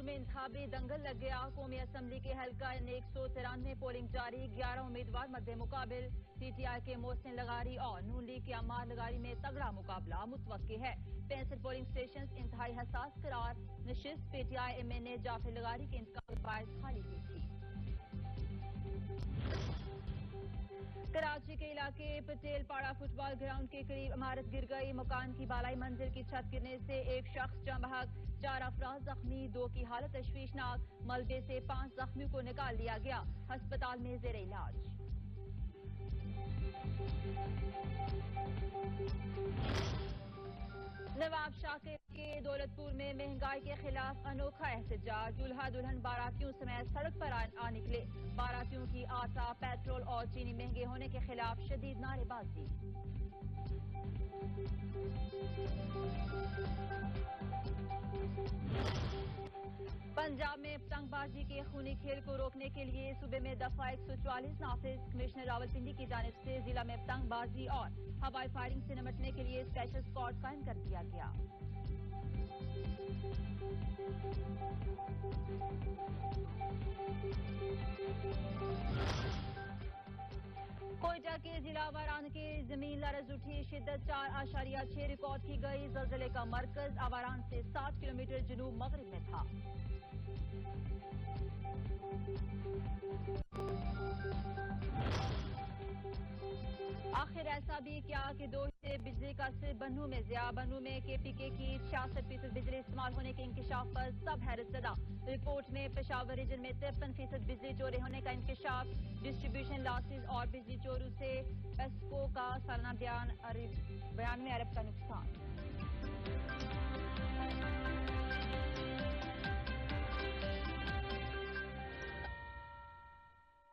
میں انتخابی دنگل لگ گیا. قومی اسمبلی کے حلقہ 193 پولنگ جاری. 11 امیدوار مد مقابل. پی ٹی آئی کے محسن لغاری اور نون لیگ کے عمار لغاری میں تگڑا مقابلہ متوقع ہے. 65 پولنگ اسٹیشن انتہائی حساس قرار. نشست P T I M N A Jafar لغاری کے انتقال کے باعث خالی ہوئی تھی. کراچی کے علاقے پٹیل پاڑا فٹ بال گراؤنڈ کے قریب عمارت گر گئی. مکان کی بالائی منزل کی چھت گرنے سے ایک شخص جاں بحق. 4 افراد زخمی. 2 کی حالت تشویشناک. ملبے سے 5 زخمیوں کو نکال لیا گیا. ہسپتال میں زیر علاج. نواب شاکر کے دولت پور میں مہنگائی کے خلاف انوکھا احتجاج. دولہا دلہن باراتیوں سمیت سڑک پر آ نکلے. باراتیوں کی آٹا، پیٹرول اور چینی مہنگے ہونے کے خلاف شدید نعرے بازی. پنجاب میں پتنگ بازی کے خونی کھیل کو روکنے کے لیے صوبے میں دفعہ 144 نافذ. کمشنر راولپنڈی کی جانب سے ضلع میں پتنگ بازی اور ہوائی فائرنگ سے نمٹنے کے لیے اسپیشل اسکواڈ قائم کر دیا گیا. کوئٹہ کے ضلع آواران کے زمین لرز اٹھی. شدت 4.6 ریکارڈ کی گئی. زلزلے کا مرکز آواران سے 7 کلومیٹر جنوب مغرب میں تھا. آخر ایسا بھی کیا کہ 2 سے بجلی کا صرف بنو میں ضیاع. بنو میں کے پی کے کی 66% بجلی استعمال ہونے کے انکشاف پر سب حیرت زدہ. رپورٹ میں پشاور ریجن میں 53% بجلی چوری ہونے کا انکشاف. ڈسٹریبیوشن لاسز اور بجلی چوروں سے پیسکو کا سالانہ 92 ارب کا نقصان.